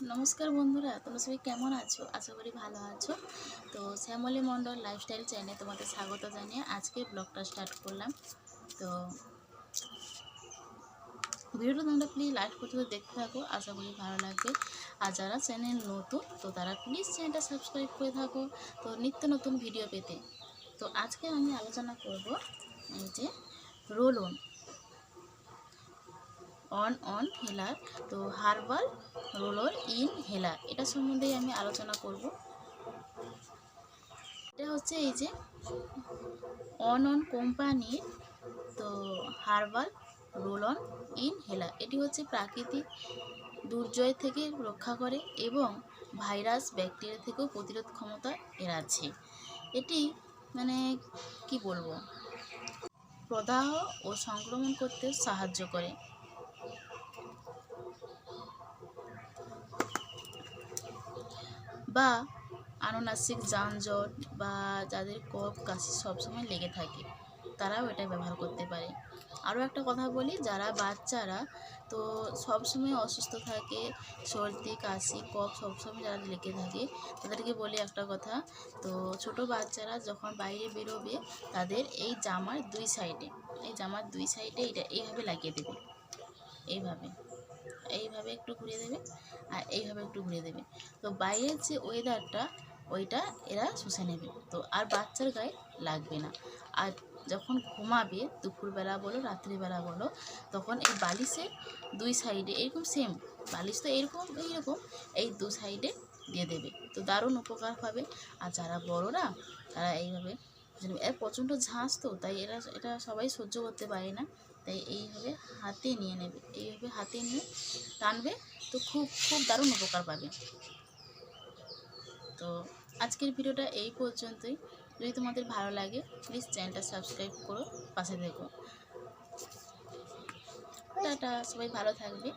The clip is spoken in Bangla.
নমস্কার বন্ধুরা, তোমরা সবাই কেমন আছো? আশা করি ভালো আছো। তো শ্যামলী মণ্ডল লাইফস্টাইল চ্যানেলে তোমাদের স্বাগত জানিয়ে আজকে ব্লগটা স্টার্ট করলাম। তো ভিডিওটা তোমরা প্লিজ লাইক পর্যন্ত দেখতে থাকো, আশা করি ভালো লাগবে। আর যারা চ্যানেল নতুন তো তারা প্লিজ চ্যানেলটা সাবস্ক্রাইব করে থাকো তো নিত্য নতুন ভিডিও পেতে। তো আজকে আমি আলোচনা করব এই যে রোল অন হেলার, তো হার্বাল রোলর ইন হেলার, এটা সম্বন্ধেই আমি আলোচনা করব। এটা হচ্ছে এই যে অন কোম্পানির তো হার্বাল রোল অন ইন হেলার। এটি হচ্ছে প্রাকৃতিক দুর্যোগ থেকে রক্ষা করে এবং ভাইরাস ব্যাকটেরিয়া থেকেও প্রতিরোধ ক্ষমতা এর আছে। এটি মানে কি বলবো, প্রদাহ ও সংক্রমণ করতে সাহায্য করে। বা আনুনাসিক যানজট বা যাদের কফ কাশি সবসময় লেগে থাকে তারাও এটা ব্যবহার করতে পারে। আরও একটা কথা বলি, যারা বাচ্চারা তো সবসময় অসুস্থ থাকে, সর্দি কাশি কফ সবসময় যারা লেগে থাকে তাদেরকে বলি একটা কথা, তো ছোট বাচ্চারা যখন বাইরে বেরোবে তাদের এই জামার দুই সাইডে এটা এইভাবে লাগিয়ে দেবে, এইভাবে এইভাবে একটু ঘুরিয়ে দেবে আর এইভাবে একটু ঘুরিয়ে দেবে। তো বাইরের যে ওয়েদারটা ওইটা এরা শুষে নেবে, তো আর বাচ্চার গায়ে লাগবে না। আর যখন ঘুমাবে দুপুরবেলা বলো রাত্রিবেলা বলো, তখন এই বালিশের দুই সাইডে এরকম সেম বালিশ তো এইরকম এই দু সাইডে দিয়ে দেবে, তো দারুণ উপকার পাবে। আর যারা বড়রা তারা এইভাবে, এর প্রচণ্ড ঝাঁজ তো তাই এটা সবাই সহ্য করতে পারে না, তাই এইভাবে হাতে নিয়ে নেবে, এইভাবে হাতে নিয়ে টানবে, তো খুব খুব দারুণ উপকার পাবে। তো আজকের ভিডিওটা এই পর্যন্তই। যদি তোমাদের ভালো লাগে প্লিজ চ্যানেলটা সাবস্ক্রাইব করো, পাশে থেকো। টাটা, সবাই ভালো থাকবে।